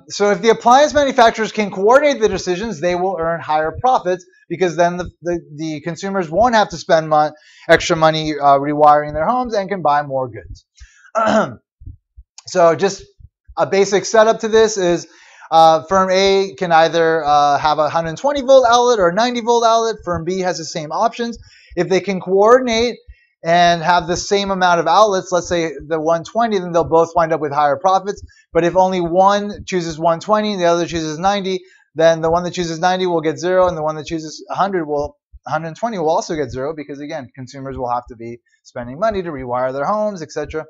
So if the appliance manufacturers can coordinate the decisions, they will earn higher profits because then the consumers won't have to spend extra money rewiring their homes and can buy more goods. So just a basic setup to this is firm A can either have a 120-volt outlet or a 90-volt outlet. Firm B has the same options. If they can coordinate and have the same amount of outlets, let's say the 120, then they'll both wind up with higher profits. But if only one chooses 120 and the other chooses 90, then the one that chooses 90 will get 0, and the one that chooses 120 will also get 0 because, again, consumers will have to be spending money to rewire their homes, etc.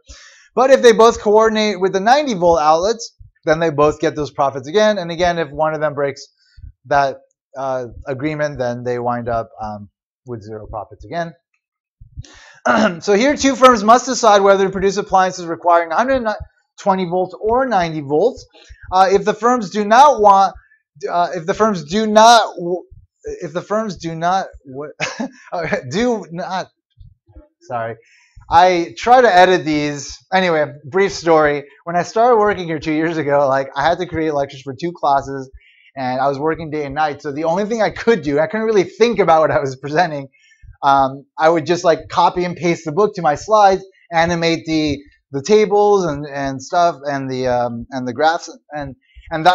But if they both coordinate with the 90-volt outlets, then they both get those profits again. And again, if one of them breaks that agreement, then they wind up with 0 profits again. So here, 2 firms must decide whether to produce appliances requiring 120 volts or 90 volts. If the firms do not, sorry. I try to edit these. Anyway, brief story. When I started working here 2 years ago, like I had to create lectures for 2 classes, and I was working day and night. So the only thing I could do, I couldn't really think about what I was presenting. I would just like copy and paste the book to my slides, animate the tables and stuff, and the graphs, and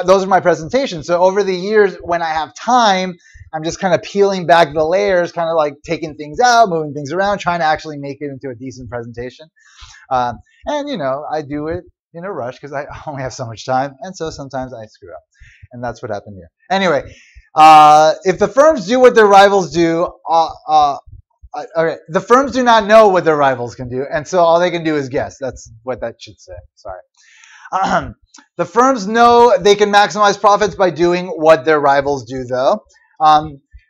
those are my presentations. So over the years, when I have time, I'm just kind of peeling back the layers, kind of like taking things out, moving things around, trying to actually make it into a decent presentation. And I do it in a rush because I only have so much time, and so sometimes I screw up, and that's what happened here. Anyway, if the firms do what their rivals do, okay, the firms do not know what their rivals can do, and so all they can do is guess. That's what that should say. Sorry. The firms know they can maximize profits by doing what their rivals do, though.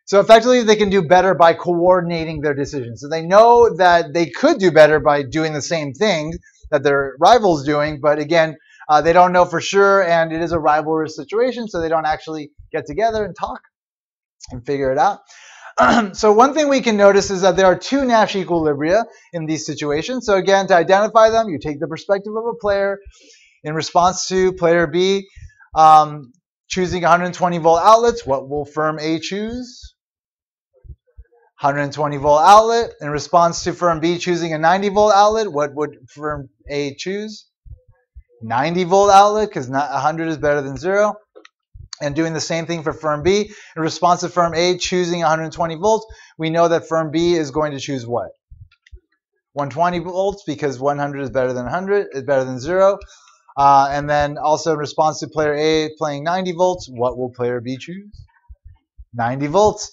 So effectively, they can do better by coordinating their decisions. So they know that they could do better by doing the same thing that their rivals doing, but again, they don't know for sure, and it is a rivalrous situation, so they don't actually get together and talk and figure it out. So one thing we can notice is that there are two Nash equilibria in these situations. So again, to identify them, you take the perspective of a player in response to player B choosing 120 volt outlets. What will firm A choose? 120 volt outlet. In response to firm B choosing a 90 volt outlet, what would firm A choose? 90 volt outlet, because 100 is better than 0. And doing the same thing for firm B. In response to firm A choosing 120 volts, we know that firm B is going to choose what? 120 volts, because 100 is better than 100, is better than 0. And then also in response to player A playing 90 volts, what will player B choose? 90 volts.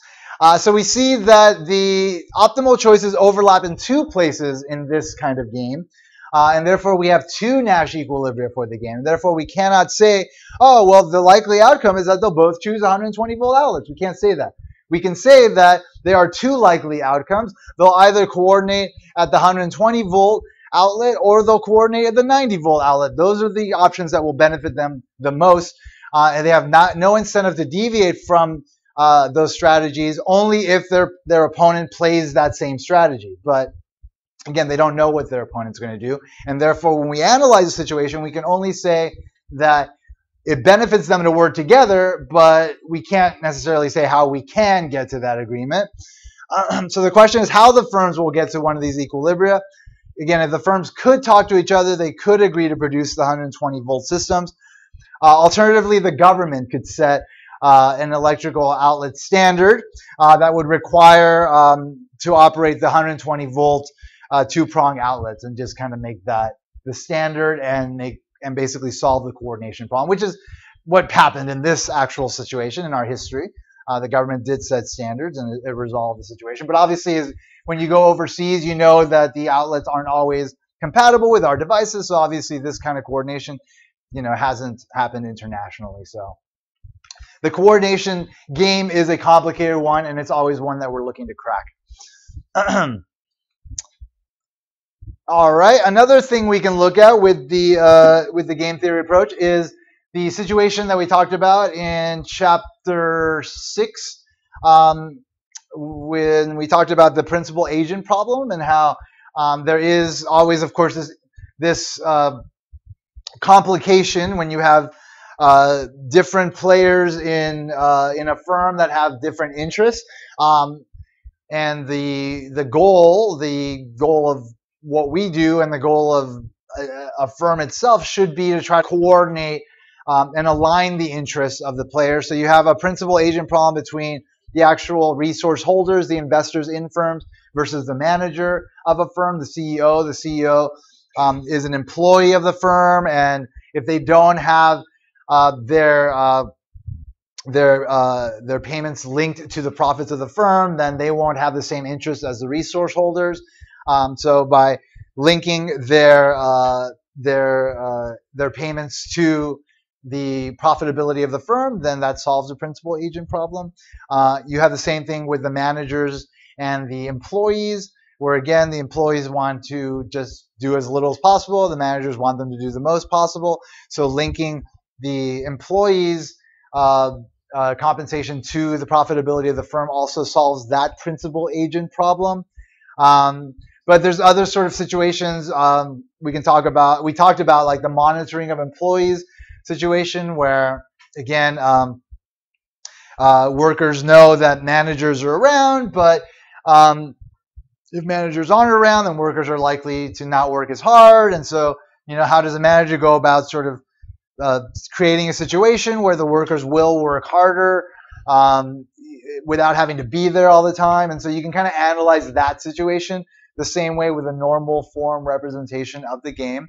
So we see that the optimal choices overlap in two places in this kind of game. And therefore, we have two Nash equilibria for the game. Therefore, we cannot say, oh, well, the likely outcome is that they'll both choose 120 volt outlets. We can't say that. We can say that there are two likely outcomes. They'll either coordinate at the 120 volt outlet or they'll coordinate at the 90 volt outlet. Those are the options that will benefit them the most. And they have no incentive to deviate from those strategies, only if their opponent plays that same strategy. But again, they don't know what their opponent's going to do. And therefore, when we analyze the situation, we can only say that it benefits them to work together, but we can't necessarily say how we can get to that agreement. So the question is how the firms will get to one of these equilibria. Again, if the firms could talk to each other, they could agree to produce the 120 volt systems. Alternatively, the government could set an electrical outlet standard that would require to operate the 120 volt two-prong outlets and just kind of make that the standard and basically solve the coordination problem, which is what happened in this actual situation in our history. The government did set standards and it resolved the situation. But obviously, when you go overseas, you know that the outlets aren't always compatible with our devices. So obviously, this kind of coordination, hasn't happened internationally. So the coordination game is a complicated one, and it's always one that we're looking to crack. All right. Another thing we can look at with the game theory approach is the situation that we talked about in chapter 6 when we talked about the principal agent problem and how there is always, of course, this complication when you have different players in a firm that have different interests, and the goal of what we do and the goal of a firm itself should be to try to coordinate and align the interests of the players. So you have a principal agent problem between the actual resource holders, the investors in firms, versus the manager of a firm, the CEO. The CEO is an employee of the firm, and if they don't have their payments linked to the profits of the firm, then they won't have the same interest as the resource holders. So by linking their payments to the profitability of the firm, then that solves the principal agent problem. You have the same thing with the managers and the employees, where again the employees want to just do as little as possible. The managers want them to do the most possible. So linking the employees' compensation to the profitability of the firm also solves that principal agent problem. But there's other sort of situations we can talk about. We talked about like the monitoring of employees situation where, again, workers know that managers are around, but if managers aren't around, then workers are likely to not work as hard. And so, how does a manager go about sort of creating a situation where the workers will work harder without having to be there all the time? And so you can kind of analyze that situation the same way with a normal form representation of the game.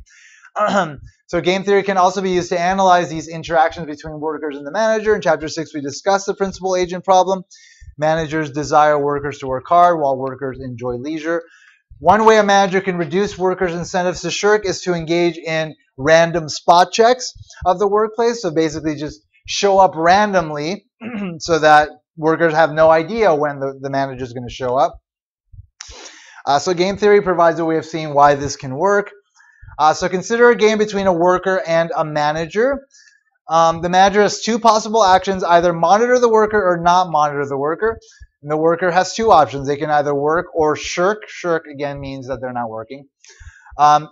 So game theory can also be used to analyze these interactions between workers and the manager. In Chapter 6, we discussed the principal agent problem. Managers desire workers to work hard while workers enjoy leisure. One way a manager can reduce workers' incentives to shirk is to engage in random spot checks of the workplace. So basically just show up randomly so that workers have no idea when the manager is going to show up. So game theory provides a way of seeing why this can work. So consider a game between a worker and a manager. The manager has two possible actions: either monitor the worker or not monitor the worker. And the worker has two options. They can either work or shirk. Shirk, again, means that they're not working.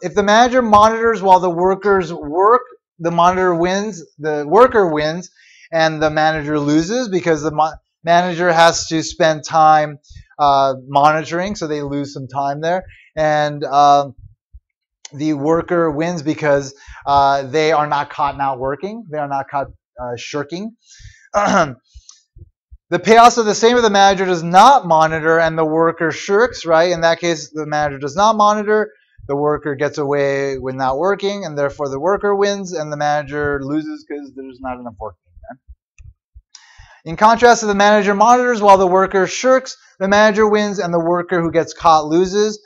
If the manager monitors while the workers work, the worker wins, and the manager loses because the manager has to spend time monitoring, so they lose some time there. And the worker wins because they are not caught not working. They are not caught shirking. The payoffs are the same if the manager does not monitor and the worker shirks, right? In that case, the manager does not monitor, the worker gets away with not working, and therefore the worker wins, and the manager loses because there's not enough work being done. In contrast, if the manager monitors while the worker shirks, the manager wins, and the worker who gets caught loses.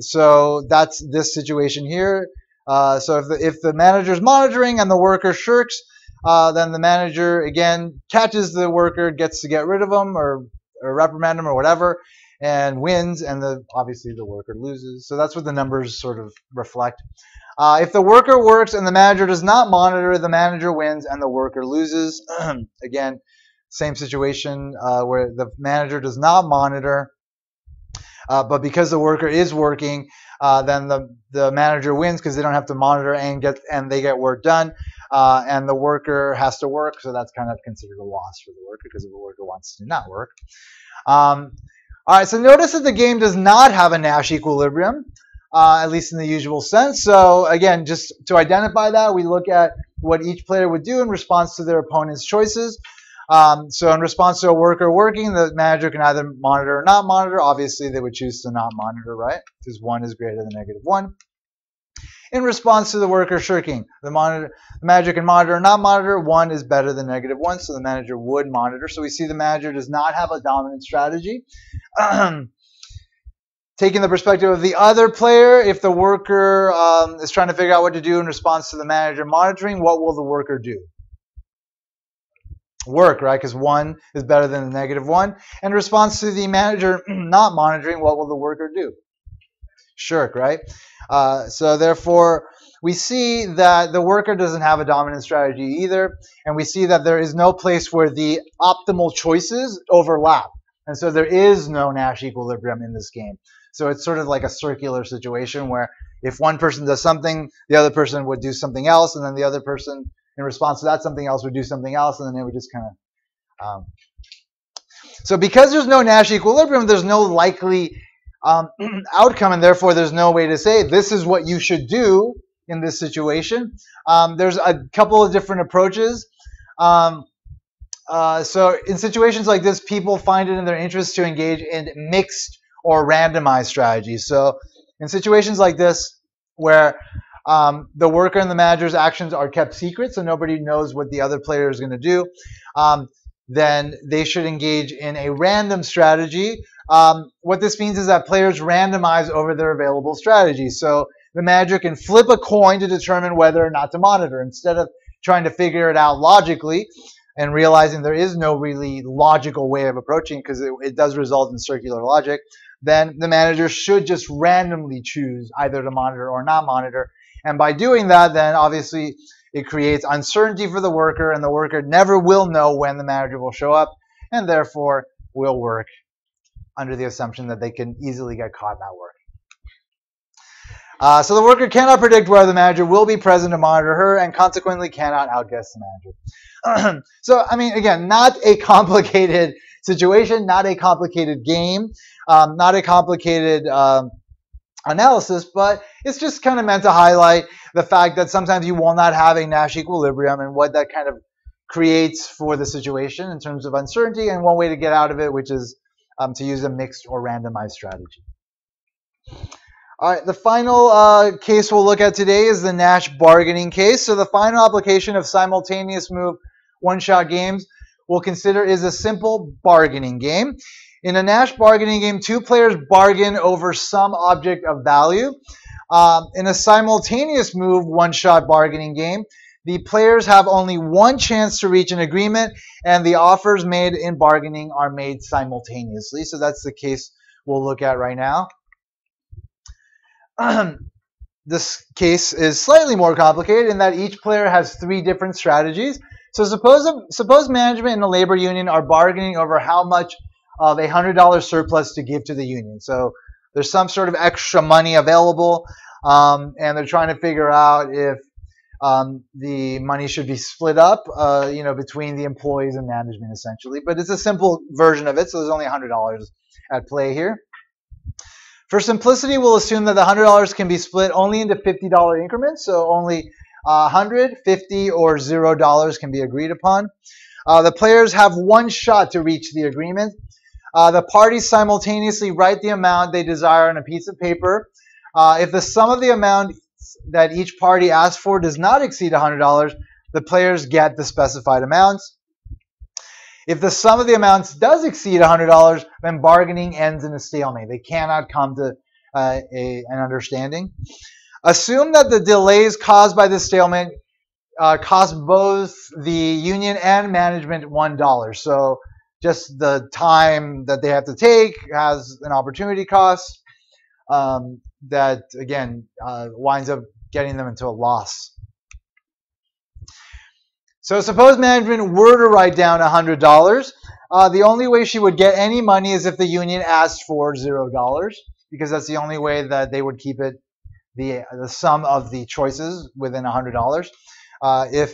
So that's this situation here. So if the manager is monitoring and the worker shirks, then the manager, again, catches the worker, gets to get rid of them or reprimand them or whatever, and wins, and obviously the worker loses. So that's what the numbers sort of reflect. If the worker works and the manager does not monitor, the manager wins and the worker loses. Again, same situation where the manager does not monitor, but because the worker is working, then the manager wins because they don't have to monitor and they get work done. And the worker has to work, so that's kind of considered a loss for the worker because the worker wants to not work. All right, so notice that the game does not have a Nash equilibrium, at least in the usual sense. So again, just to identify that, we look at what each player would do in response to their opponent's choices. So in response to a worker working, the manager can either monitor or not monitor. Obviously, they would choose to not monitor, right? Because 1 is greater than -1. In response to the worker shirking, the manager can monitor or not monitor. 1 is better than -1, so the manager would monitor. So we see the manager does not have a dominant strategy. Taking the perspective of the other player, if the worker is trying to figure out what to do in response to the manager monitoring, what will the worker do? Work, right? Because 1 is better than the -1. In response to the manager not monitoring, what will the worker do? Shirk, right? So therefore, we see that the worker doesn't have a dominant strategy either, and we see that there is no place where the optimal choices overlap, and so there is no Nash equilibrium in this game. So it's sort of like a circular situation where if one person does something, the other person would do something else, and then the other person, in response to that something else, would do something else, and then it would just kind of... So because there's no Nash equilibrium, there's no likely outcome, and therefore there's no way to say this is what you should do in this situation. There's a couple of different approaches. So in situations like this, people find it in their interest to engage in mixed or randomized strategies. So in situations like this, where the worker and the manager's actions are kept secret, so nobody knows what the other player is going to do, then they should engage in a random strategy. What this means is that players randomize over their available strategies. So the manager can flip a coin to determine whether or not to monitor. Instead of trying to figure it out logically and realizing there is no really logical way of approaching, because it does result in circular logic, then the manager should just randomly choose either to monitor or not monitor. And by doing that, then obviously it creates uncertainty for the worker, and the worker never will know when the manager will show up, and therefore will work under the assumption that they can easily get caught not working. So the worker cannot predict whether the manager will be present to monitor her, and consequently cannot outguess the manager. So, I mean, again, not a complicated situation, not a complicated game, not a complicated analysis, but it's just kind of meant to highlight the fact that sometimes you will not have a Nash equilibrium and what that kind of creates for the situation in terms of uncertainty, and one way to get out of it, which is to use a mixed or randomized strategy. All right, the final case we'll look at today is the Nash bargaining case. So the final application of simultaneous move one-shot games we'll consider is a simple bargaining game. In a Nash bargaining game, two players bargain over some object of value. In a simultaneous move one-shot bargaining game, the players have only one chance to reach an agreement, and the offers made in bargaining are made simultaneously. So that's the case we'll look at right now. This case is slightly more complicated in that each player has 3 different strategies. So suppose management and the labor union are bargaining over how much of a $100 surplus to give to the union. So there's some sort of extra money available, and they're trying to figure out if the money should be split up, between the employees and management, essentially. But it's a simple version of it, so there's only $100 at play here. For simplicity, we'll assume that the $100 can be split only into $50 increments, so only $100, $50, or $0 can be agreed upon. The players have one shot to reach the agreement. The parties simultaneously write the amount they desire on a piece of paper. If the sum of the amount that each party asks for does not exceed $100, the players get the specified amounts. If the sum of the amounts does exceed $100, then bargaining ends in a stalemate. They cannot come to an understanding. Assume that the delays caused by this stalemate cost both the union and management $1. So just the time that they have to take has an opportunity cost that, again, winds up getting them into a loss. So suppose management were to write down $100. The only way she would get any money is if the union asked for $0, because that's the only way that they would keep it the sum of the choices within $100. If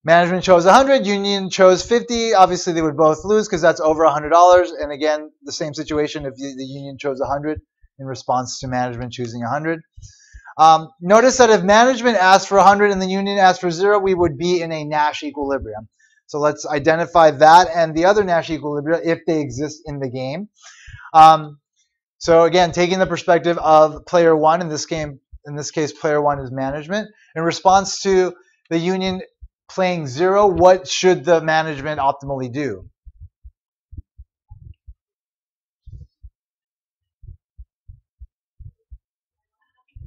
management chose 100, union chose 50, obviously they would both lose because that's over $100. And again, the same situation if the union chose 100 in response to management choosing 100. Notice that if management asked for 100 and the union asked for 0, we would be in a Nash equilibrium. So let's identify that and the other Nash equilibria if they exist in the game. So again, taking the perspective of player 1, in this case, player 1 is management. In response to the union playing 0, what should the management optimally do?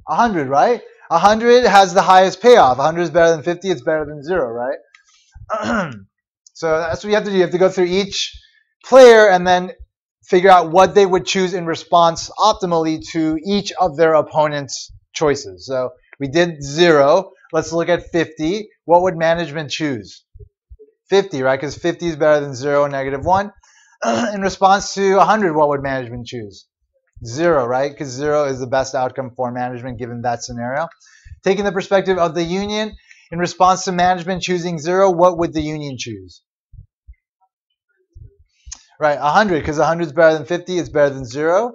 $100, right? 100 has the highest payoff. 100 is better than 50. It's better than 0, right? So that's what you have to do. You have to go through each player and then figure out what they would choose in response optimally to each of their opponent's choices. So we did 0. Let's look at 50. What would management choose? 50, right? Because 50 is better than 0 and -1. In response to 100, what would management choose? 0, right? Because 0 is the best outcome for management given that scenario. Taking the perspective of the union, in response to management choosing 0, what would the union choose? Right, 100, because 100 is better than 50, it's better than 0.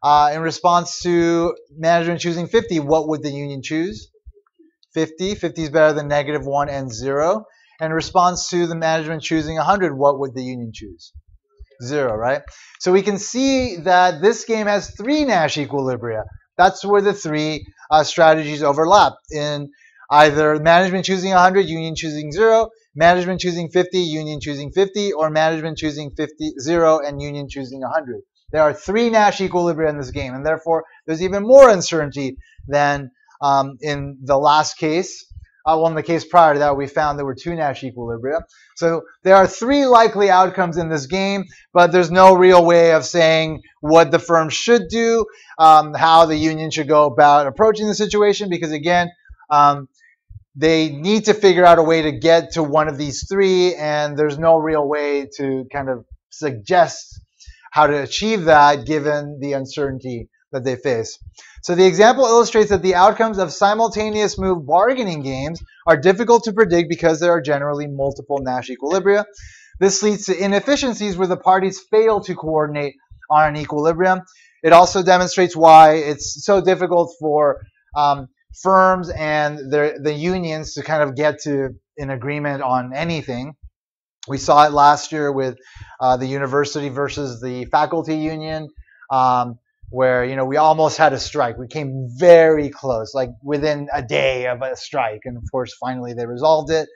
In response to management choosing 50, what would the union choose? 50. 50 is better than -1 and 0. And in response to the management choosing 100, what would the union choose? 0, right? So we can see that this game has 3 Nash equilibria. That's where the 3 strategies overlap. In either management choosing 100, union choosing 0, management choosing 50, union choosing 50, or management choosing 0 and union choosing 100. There are 3 Nash equilibria in this game, and therefore there's even more uncertainty than in the last case. Well, in the case prior to that, we found there were 2 Nash equilibria. So there are 3 likely outcomes in this game, but there's no real way of saying what the firm should do, how the union should go about approaching the situation, because again, they need to figure out a way to get to one of these 3, and there's no real way to kind of suggest how to achieve that given the uncertainty that they face. So the example illustrates that the outcomes of simultaneous move bargaining games are difficult to predict because there are generally multiple Nash equilibria. This leads to inefficiencies where the parties fail to coordinate on an equilibrium. It also demonstrates why it's so difficult for firms and the unions to kind of get to an agreement on anything. We saw it last year with the university versus the faculty union, where we almost had a strike. We came very close, like within a day of a strike, and of course finally they resolved it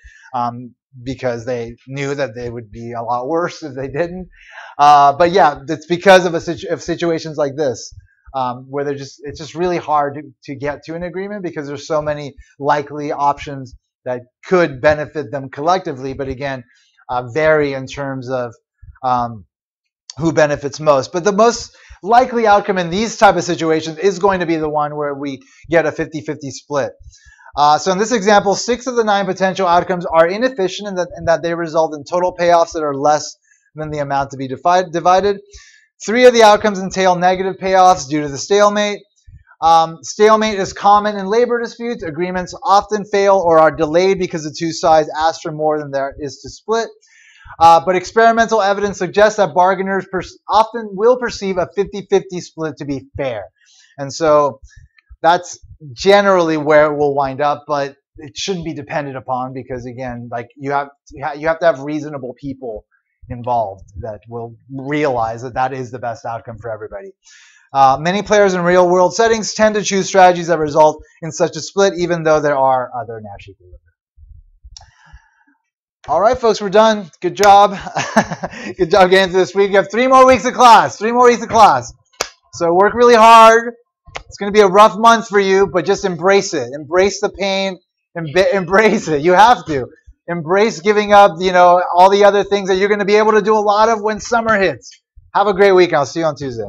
because they knew that they would be a lot worse if they didn't. But yeah, it's because of situations like this where it's just really hard to get to an agreement because there's so many likely options that could benefit them collectively, but again vary in terms of who benefits most. But the most likely outcome in these type of situations is going to be the one where we get a 50-50 split. So in this example, 6 of the 9 potential outcomes are inefficient in that they result in total payoffs that are less than the amount to be divided. 3 of the outcomes entail negative payoffs due to the stalemate. Stalemate is common in labor disputes. Agreements often fail or are delayed because the two sides ask for more than there is to split. But experimental evidence suggests that bargainers often will perceive a 50-50 split to be fair. And so that's generally where it will wind up, but it shouldn't be dependent upon because, again, like you have to have reasonable people involved that will realize that that is the best outcome for everybody. Many players in real-world settings tend to choose strategies that result in such a split, even though there are other Nash equilibria. All right, folks, we're done. Good job. Good job getting through this week. You have 3 more weeks of class. 3 more weeks of class. So work really hard. It's going to be a rough month for you, but just embrace it. Embrace the pain. Embrace it. You have to. Embrace giving up, all the other things that you're going to be able to do a lot of when summer hits. Have a great week. I'll see you on Tuesday.